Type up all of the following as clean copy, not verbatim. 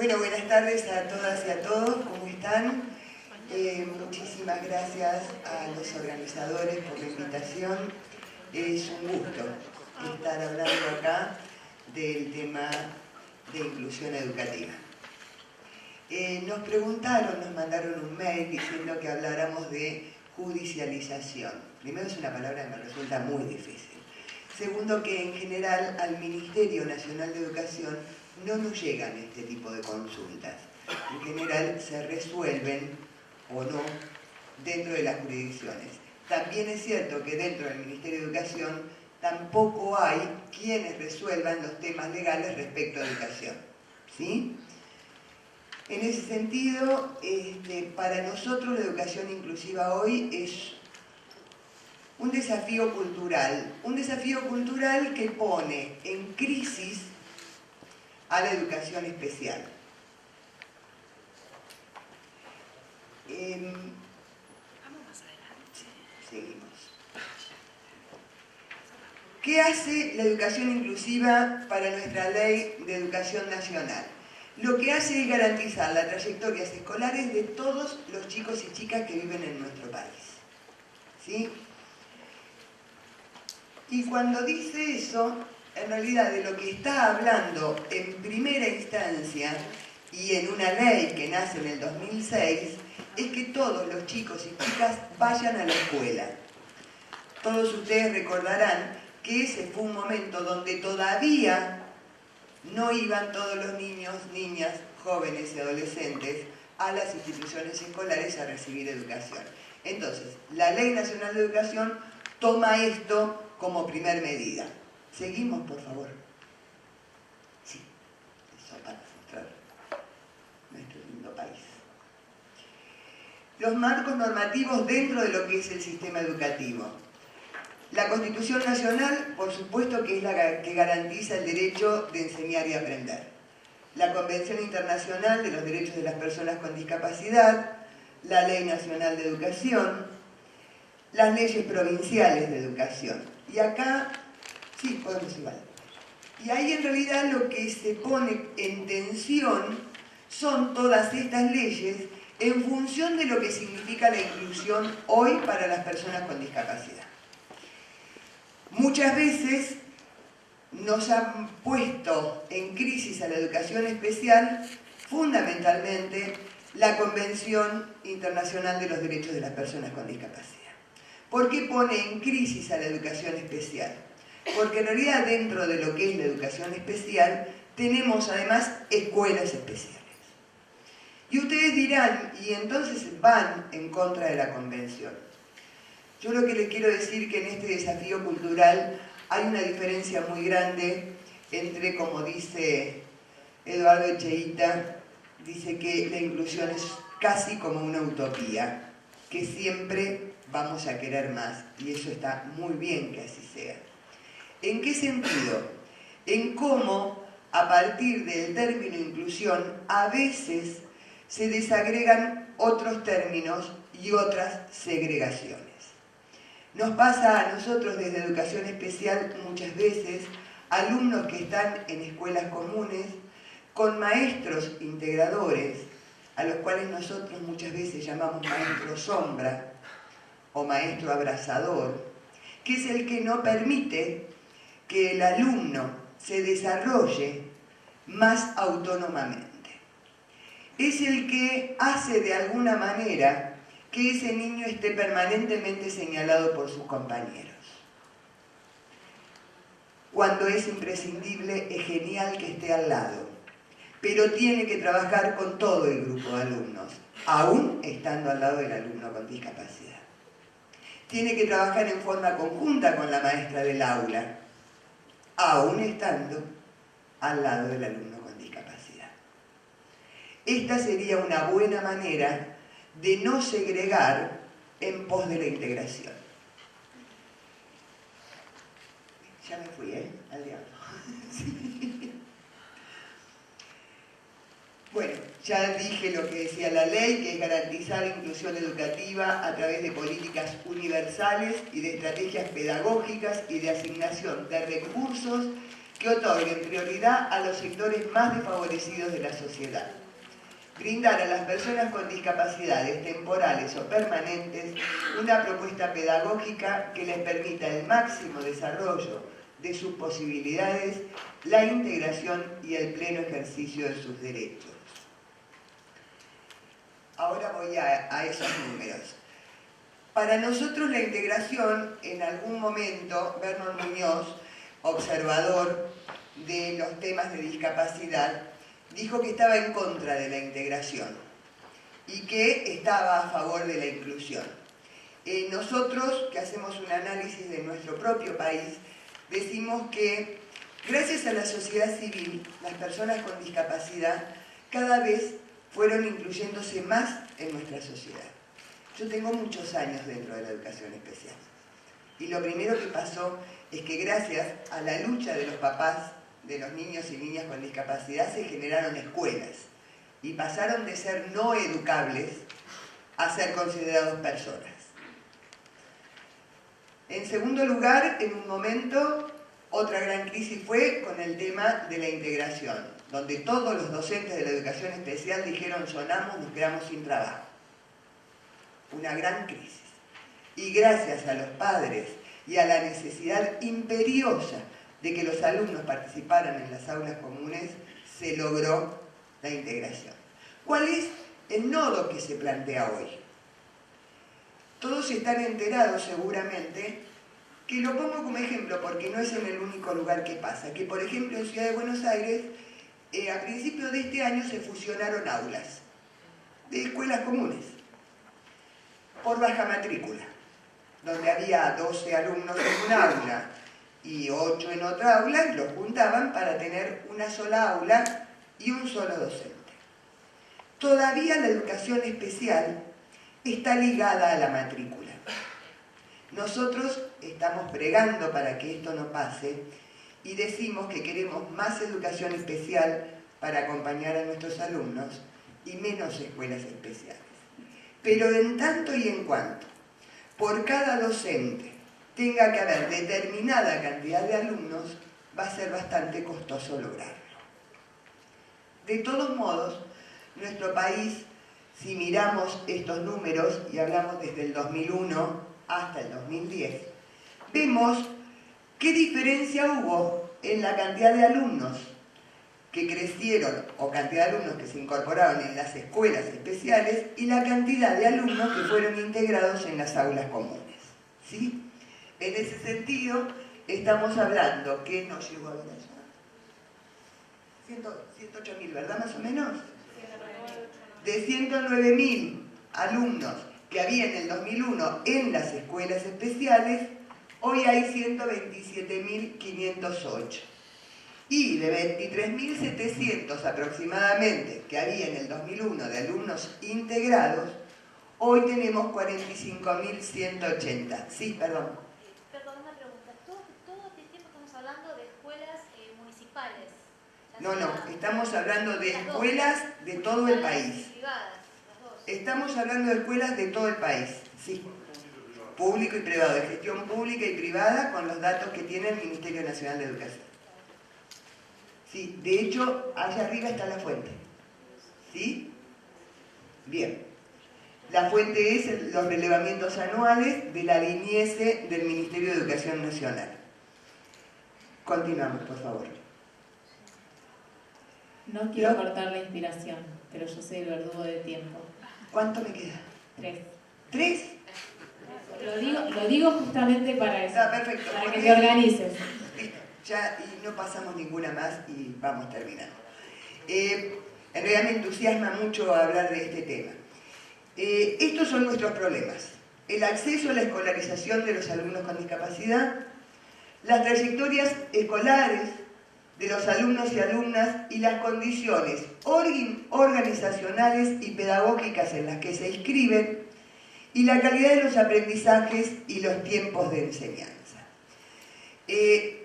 Bueno, buenas tardes a todas y a todos, ¿cómo están? Muchísimas gracias a los organizadores por la invitación. Es un gusto estar hablando acá del tema de inclusión educativa. Nos preguntaron, nos mandaron un mail diciendo que habláramos de judicialización. Primero, es una palabra que me resulta muy difícil. Segundo, que en general al Ministerio Nacional de Educación no nos llegan este tipo de consultas. En general se resuelven o no dentro de las jurisdicciones. También es cierto que dentro del Ministerio de Educación tampoco hay quienes resuelvan los temas legales respecto a educación, ¿sí? En ese sentido, para nosotros la educación inclusiva hoy es un desafío cultural que pone en crisis a la educación especial. Vamos más adelante. Seguimos. ¿Qué hace la educación inclusiva para nuestra Ley de Educación Nacional? Lo que hace es garantizar las trayectorias escolares de todos los chicos y chicas que viven en nuestro país, ¿sí? Y cuando dice eso, en realidad de lo que está hablando en primera instancia y en una ley que nace en el 2006, es que todos los chicos y chicas vayan a la escuela. Todos ustedes recordarán que ese fue un momento donde todavía no iban todos los niños, niñas, jóvenes y adolescentes a las instituciones escolares a recibir educación. Entonces, la Ley Nacional de Educación toma esto como primer medida. Seguimos, por favor. Sí, eso para mostrar nuestro lindo país. Los marcos normativos dentro de lo que es el sistema educativo. La Constitución Nacional, por supuesto, que es la que garantiza el derecho de enseñar y aprender. La Convención Internacional de los Derechos de las Personas con Discapacidad, la Ley Nacional de Educación, las leyes provinciales de educación. Y acá, sí, podemos igual. Y ahí en realidad lo que se pone en tensión son todas estas leyes en función de lo que significa la inclusión hoy para las personas con discapacidad. Muchas veces nos han puesto en crisis a la educación especial fundamentalmente la Convención Internacional de los Derechos de las Personas con Discapacidad. ¿Por qué pone en crisis a la educación especial? Porque en realidad dentro de lo que es la educación especial tenemos además escuelas especiales. Y ustedes dirán, y entonces van en contra de la Convención. Yo lo que les quiero decir que en este desafío cultural hay una diferencia muy grande entre, como dice Eduardo Echeita, dice que la inclusión es casi como una utopía, que siempre vamos a querer más, y eso está muy bien que así sea. ¿En qué sentido? En cómo, a partir del término inclusión, a veces se desagregan otros términos y otras segregaciones. Nos pasa a nosotros desde educación especial muchas veces, alumnos que están en escuelas comunes, con maestros integradores, a los cuales nosotros muchas veces llamamos maestro sombra o maestro abrazador, que es el que no permite que el alumno se desarrolle más autónomamente. Es el que hace de alguna manera que ese niño esté permanentemente señalado por sus compañeros. Cuando es imprescindible, es genial que esté al lado, pero tiene que trabajar con todo el grupo de alumnos, aún estando al lado del alumno con discapacidad. Tiene que trabajar en forma conjunta con la maestra del aula, aún estando al lado del alumno con discapacidad. Esta sería una buena manera de no segregar en pos de la integración. Ya me fui, al diablo. Sí. Bueno, ya dije lo que decía la ley, que es garantizar inclusión educativa a través de políticas universales y de estrategias pedagógicas y de asignación de recursos que otorguen prioridad a los sectores más desfavorecidos de la sociedad. Brindar a las personas con discapacidades temporales o permanentes una propuesta pedagógica que les permita el máximo desarrollo de sus posibilidades, la integración y el pleno ejercicio de sus derechos. Ahora voy a esos números. Para nosotros la integración, en algún momento, Vernon Muñoz, observador de los temas de discapacidad, dijo que estaba en contra de la integración y que estaba a favor de la inclusión. Nosotros, que hacemos un análisis de nuestro propio país, decimos que gracias a la sociedad civil, las personas con discapacidad cada vez fueron incluyéndose más en nuestra sociedad. Yo tengo muchos años dentro de la educación especial y lo primero que pasó es que gracias a la lucha de los papás de los niños y niñas con discapacidad se generaron escuelas y pasaron de ser no educables a ser considerados personas. En segundo lugar, en un momento, otra gran crisis fue con el tema de la integración, donde todos los docentes de la educación especial dijeron sonamos, nos quedamos sin trabajo. Una gran crisis. Y gracias a los padres y a la necesidad imperiosa de que los alumnos participaran en las aulas comunes, se logró la integración. ¿Cuál es el nodo que se plantea hoy? Todos están enterados seguramente, que lo pongo como ejemplo porque no es en el único lugar que pasa, que por ejemplo en Ciudad de Buenos Aires, a principios de este año se fusionaron aulas de escuelas comunes por baja matrícula, donde había 12 alumnos en una aula y 8 en otra aula, y los juntaban para tener una sola aula y un solo docente. Todavía la educación especial está ligada a la matrícula. Nosotros estamos bregando para que esto no pase y decimos que queremos más educación especial para acompañar a nuestros alumnos y menos escuelas especiales. Pero en tanto y en cuanto por cada docente tenga que haber determinada cantidad de alumnos, va a ser bastante costoso lograrlo. De todos modos, nuestro país, si miramos estos números y hablamos desde el 2001 hasta el 2010, vemos qué diferencia hubo en la cantidad de alumnos que crecieron o cantidad de alumnos que se incorporaron en las escuelas especiales y la cantidad de alumnos que fueron integrados en las aulas comunes. ¿Sí? En ese sentido, estamos hablando que nos llegó a ver allá 108.000, ¿verdad? Más o menos. De 109.000 alumnos que había en el 2001 en las escuelas especiales, hoy hay 127.508. Y de 23.700 aproximadamente que había en el 2001 de alumnos integrados, hoy tenemos 45.180. Sí, perdón. Perdón, una pregunta. Todo este tiempo estamos hablando de escuelas municipales. No, estamos hablando de escuelas de todo el país. Estamos hablando de escuelas de todo el país, sí. Público y privado, de gestión pública y privada con los datos que tiene el Ministerio Nacional de Educación. Sí, de hecho, allá arriba está la fuente. ¿Sí? Bien. La fuente es los relevamientos anuales de la DINIESE del Ministerio de Educación Nacional. Continuamos, por favor. No quiero cortar la inspiración, pero yo soy el verdugo de tiempo. ¿Cuánto me queda? 3. ¿3? Lo digo justamente para eso. Perfecto. Para que te organices. Listo. Ya y no pasamos ninguna más y vamos terminando. En realidad me entusiasma mucho hablar de este tema. Estos son nuestros problemas. El acceso a la escolarización de los alumnos con discapacidad, las trayectorias escolares de los alumnos y alumnas y las condiciones organizacionales y pedagógicas en las que se inscriben y la calidad de los aprendizajes y los tiempos de enseñanza.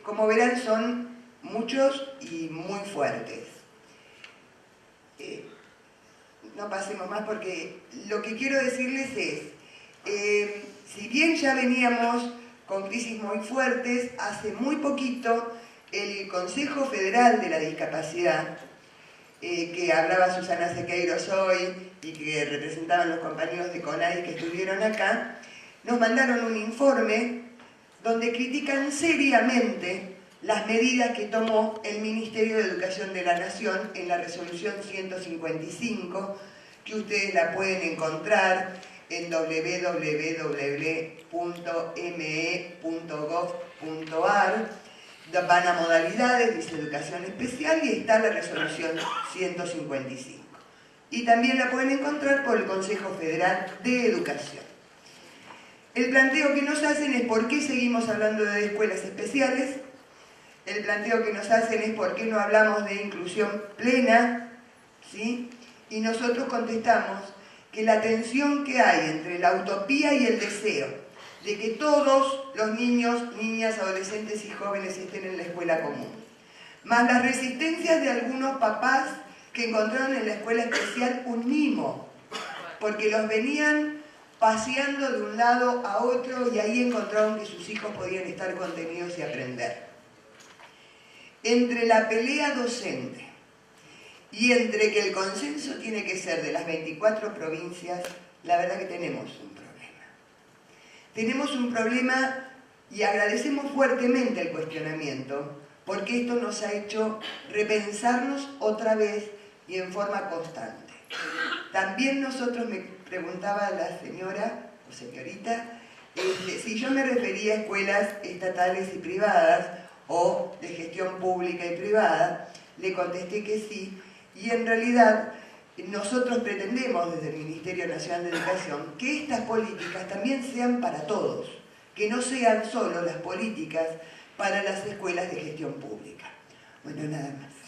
Como verán, son muchos y muy fuertes. No pasemos más porque lo que quiero decirles es, si bien ya veníamos con crisis muy fuertes, hace muy poquito el Consejo Federal de la Discapacidad, que hablaba Susana Sequeiros hoy y que representaban los compañeros de CONADI que estuvieron acá, nos mandaron un informe donde critican seriamente las medidas que tomó el Ministerio de Educación de la Nación en la resolución 155, que ustedes la pueden encontrar en www.me.gov.ar. Van a modalidades, dice educación especial, y está la resolución 155. Y también la pueden encontrar por el Consejo Federal de Educación. El planteo que nos hacen es por qué seguimos hablando de escuelas especiales. El planteo que nos hacen es por qué no hablamos de inclusión plena, ¿sí? Y nosotros contestamos que la tensión que hay entre la utopía y el deseo de que todos los niños, niñas, adolescentes y jóvenes estén en la escuela común, más las resistencias de algunos papás que encontraron en la escuela especial un mimo, porque los venían paseando de un lado a otro y ahí encontraron que sus hijos podían estar contenidos y aprender. Entre la pelea docente y entre que el consenso tiene que ser de las 24 provincias, la verdad que tenemos un problema. Tenemos un problema y agradecemos fuertemente el cuestionamiento, porque esto nos ha hecho repensarnos otra vez y en forma constante. También nosotros, me preguntaba la señora o señorita, si yo me refería a escuelas estatales y privadas o de gestión pública y privada, le contesté que sí, y en realidad nosotros pretendemos desde el Ministerio Nacional de Educación que estas políticas también sean para todos, que no sean solo las políticas para las escuelas de gestión pública. Bueno, nada más.